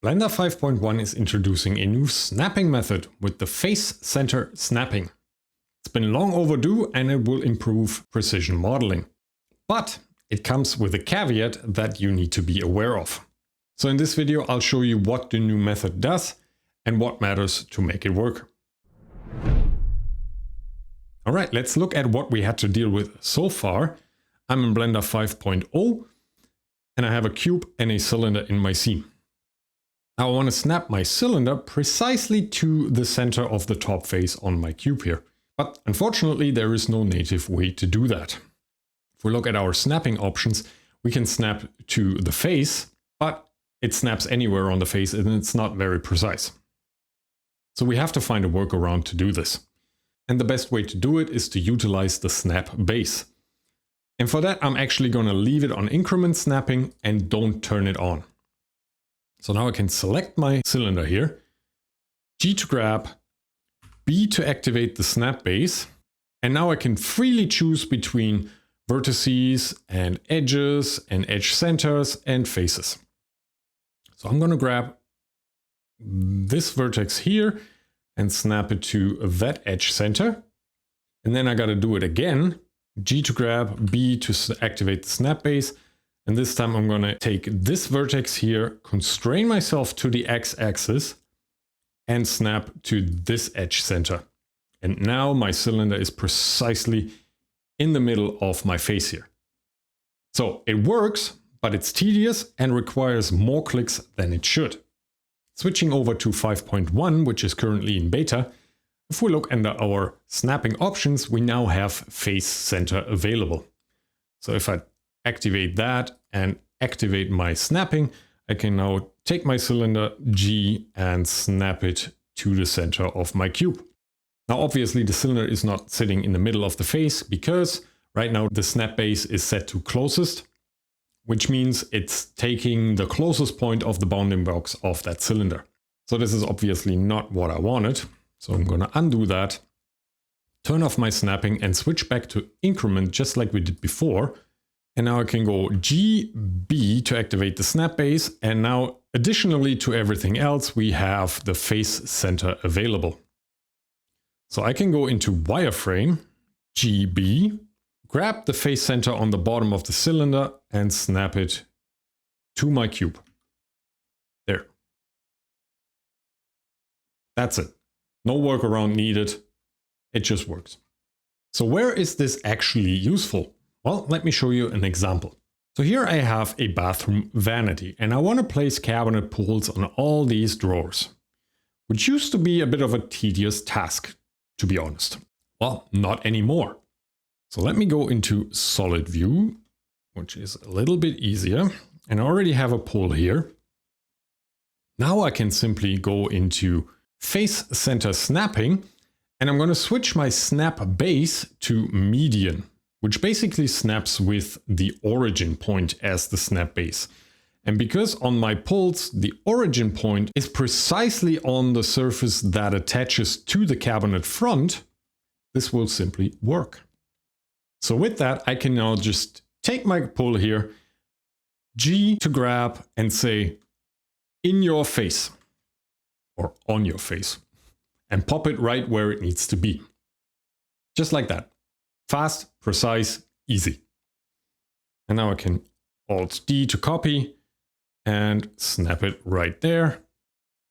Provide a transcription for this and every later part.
Blender 5.1 is introducing a new snapping method with the face center snapping. It's been long overdue and it will improve precision modeling. But it comes with a caveat that you need to be aware of. So in this video, I'll show you what the new method does and what matters to make it work. All right, let's look at what we had to deal with so far. I'm in Blender 5.0 and I have a cube and a cylinder in my scene. Now I want to snap my cylinder precisely to the center of the top face on my cube here. But unfortunately, there is no native way to do that. If we look at our snapping options, we can snap to the face, but it snaps anywhere on the face and it's not very precise. So we have to find a workaround to do this. And the best way to do it is to utilize the snap base. And for that, I'm actually going to leave it on increment snapping and don't turn it on. So now I can select my cylinder here, G to grab, B to activate the snap base. And now I can freely choose between vertices and edges and edge centers and faces. So I'm going to grab this vertex here and snap it to that edge center. And then I got to do it again. G to grab, B to activate the snap base. And this time I'm going to take this vertex here, constrain myself to the x-axis and snap to this edge center. And now my cylinder is precisely in the middle of my face here. So it works, but it's tedious and requires more clicks than it should. Switching over to 5.1, which is currently in beta, if we look under our snapping options, we now have face center available. So if I activate that and activate my snapping, I can now take my cylinder G and snap it to the center of my cube. Now, obviously the cylinder is not sitting in the middle of the face because right now the snap base is set to closest, which means it's taking the closest point of the bounding box of that cylinder. So this is obviously not what I wanted. So I'm going to undo that, turn off my snapping and switch back to increment just like we did before. And now I can go G, B to activate the snap base. And now additionally to everything else, we have the face center available. So I can go into wireframe, GB, grab the face center on the bottom of the cylinder and snap it to my cube. There. That's it. No workaround needed. It just works. So where is this actually useful? Well, let me show you an example. So here I have a bathroom vanity and I want to place cabinet pulls on all these drawers, which used to be a bit of a tedious task, to be honest. Well, not anymore. So let me go into solid view, which is a little bit easier. And I already have a pull here. Now I can simply go into face center snapping and I'm going to switch my snap base to median, which basically snaps with the origin point as the snap base. And because on my pulls, the origin point is precisely on the surface that attaches to the cabinet front, this will simply work. So with that, I can now just take my pull here, G to grab and say, in your face, or on your face, and pop it right where it needs to be. Just like that. Fast, precise, easy. And now I can Alt-D to copy and snap it right there.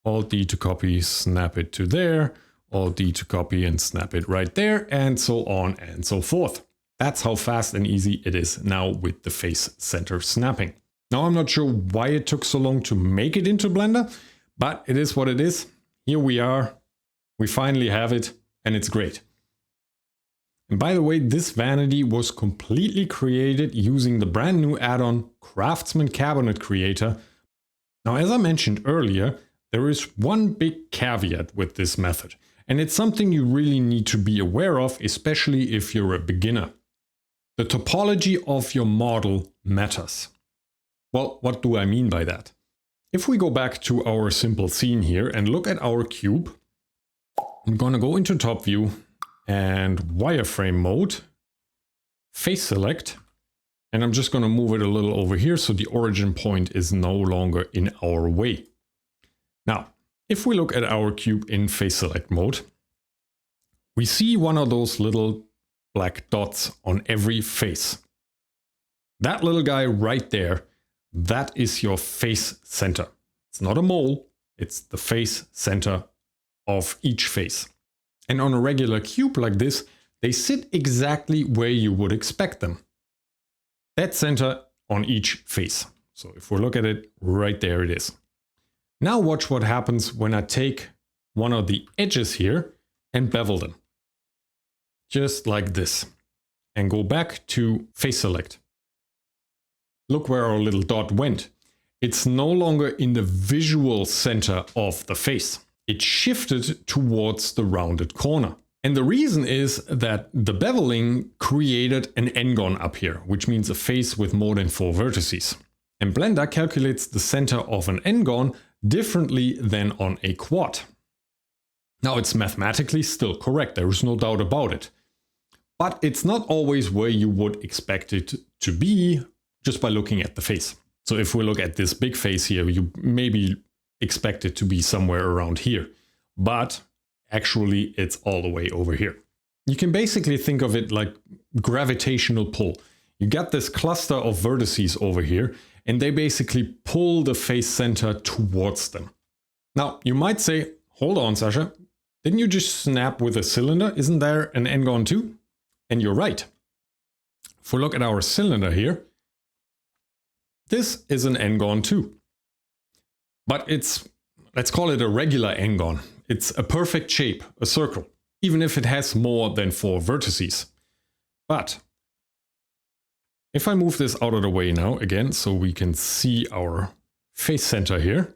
Alt-D to copy, snap it to there. Alt-D to copy and snap it right there, and so on and so forth. That's how fast and easy it is now with the face center snapping. Now I'm not sure why it took so long to make it into Blender, but it is what it is. Here we are. We finally have it and it's great. And by the way, this vanity was completely created using the brand new add-on Craftsman Cabinet Creator. Now, as I mentioned earlier, there is one big caveat with this method, and it's something you really need to be aware of, especially if you're a beginner. The topology of your model matters. Well, what do I mean by that? If we go back to our simple scene here and look at our cube, I'm going to go into top view and wireframe mode, face select, and I'm just going to move it a little over here so the origin point is no longer in our way. Now, if we look at our cube in face select mode, we see one of those little black dots on every face. That little guy right there, that is your face center. It's not a mole, it's the face center of each face. And on a regular cube like this, they sit exactly where you would expect them. That center on each face. So if we look at it, right there it is. Now watch what happens when I take one of the edges here and bevel them. Just like this. And go back to face select. Look where our little dot went. It's no longer in the visual center of the face. It shifted towards the rounded corner. And the reason is that the beveling created an n-gon up here, which means a face with more than 4 vertices. And Blender calculates the center of an n-gon differently than on a quad. Now it's mathematically still correct, there is no doubt about it. But it's not always where you would expect it to be just by looking at the face. So if we look at this big face here, you maybe expect it to be somewhere around here. But actually it's all the way over here. You can basically think of it like gravitational pull. You got this cluster of vertices over here, and they basically pull the face center towards them. Now, you might say, hold on, Sasha, didn't you just snap with a cylinder? Isn't there an n-gon too? And you're right. If we look at our cylinder here, this is an n-gon too. But it's, let's call it a regular n-gon. It's a perfect shape, a circle, even if it has more than 4 vertices. But if I move this out of the way now again, so we can see our face center here,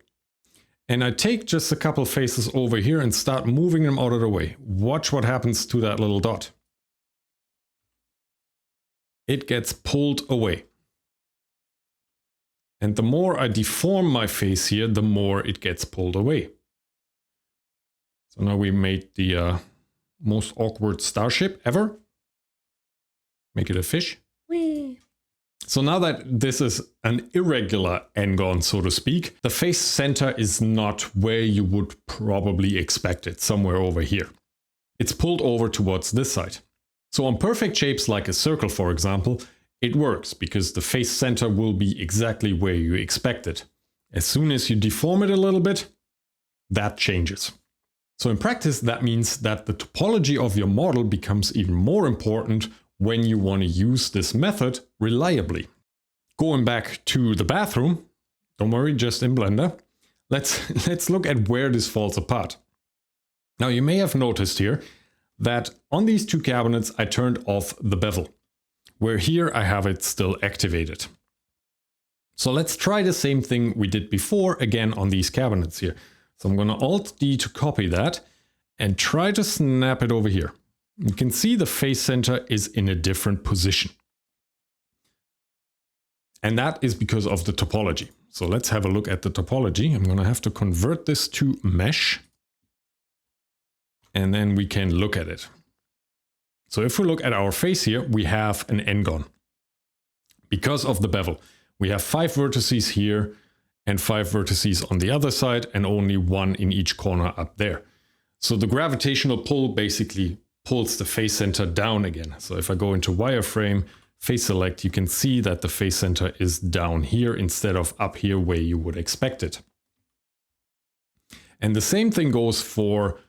and I take just a couple faces over here and start moving them out of the way, watch what happens to that little dot. It gets pulled away. And the more I deform my face here, the more it gets pulled away. So now we made the most awkward starship ever. Make it a fish. Whee! So now that this is an irregular n-gon, so to speak, the face center is not where you would probably expect it, somewhere over here. It's pulled over towards this side. So on perfect shapes like a circle, for example, it works because the face center will be exactly where you expect it. As soon as you deform it a little bit, that changes. So in practice, that means that the topology of your model becomes even more important when you want to use this method reliably. Going back to the bathroom, don't worry, just in Blender, let's look at where this falls apart. Now you may have noticed here that on these two cabinets I turned off the bevel, where here I have it still activated. So let's try the same thing we did before again on these cabinets here. So I'm going to Alt-D to copy that and try to snap it over here. You can see the face center is in a different position. And that is because of the topology. So let's have a look at the topology. I'm going to have to convert this to mesh. And then we can look at it. So if we look at our face here, we have an n-gon. Because of the bevel. We have 5 vertices here and 5 vertices on the other side and only 1 in each corner up there. So the gravitational pull basically pulls the face center down again. So if I go into wireframe, face select, you can see that the face center is down here instead of up here where you would expect it. And the same thing goes for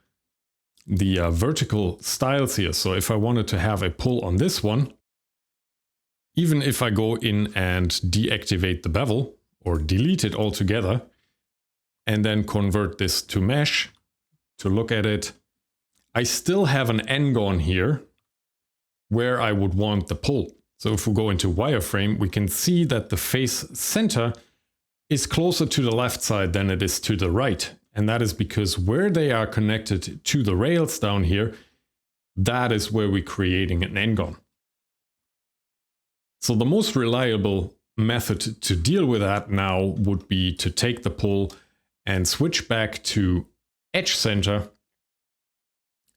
the vertical styles here. So if I wanted to have a pull on this one, even if I go in and deactivate the bevel or delete it altogether, and then convert this to mesh to look at it, I still have an n-gon here where I would want the pull. So if we go into wireframe, we can see that the face center is closer to the left side than it is to the right. And that is because where they are connected to the rails down here, that is where we're creating an n-gon. So the most reliable method to deal with that now would be to take the pull and switch back to edge center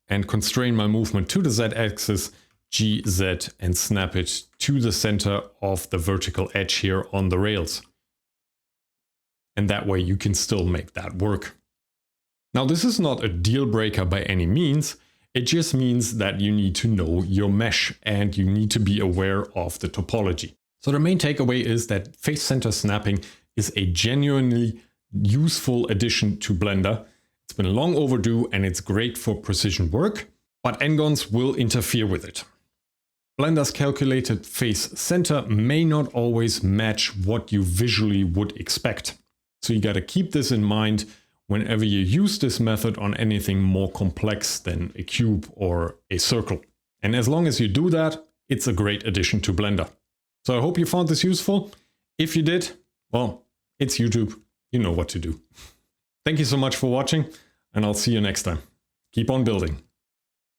and constrain my movement to the z-axis, GZ, and snap it to the center of the vertical edge here on the rails. And that way you can still make that work. Now, this is not a deal breaker by any means. It just means that you need to know your mesh and you need to be aware of the topology. So the main takeaway is that face center snapping is a genuinely useful addition to Blender. It's been long overdue and it's great for precision work, but n-gons will interfere with it. Blender's calculated face center may not always match what you visually would expect. So you got to keep this in mind whenever you use this method on anything more complex than a cube or a circle. And as long as you do that, it's a great addition to Blender. So I hope you found this useful. If you did, well, it's YouTube. You know what to do. Thank you so much for watching, and I'll see you next time. Keep on building.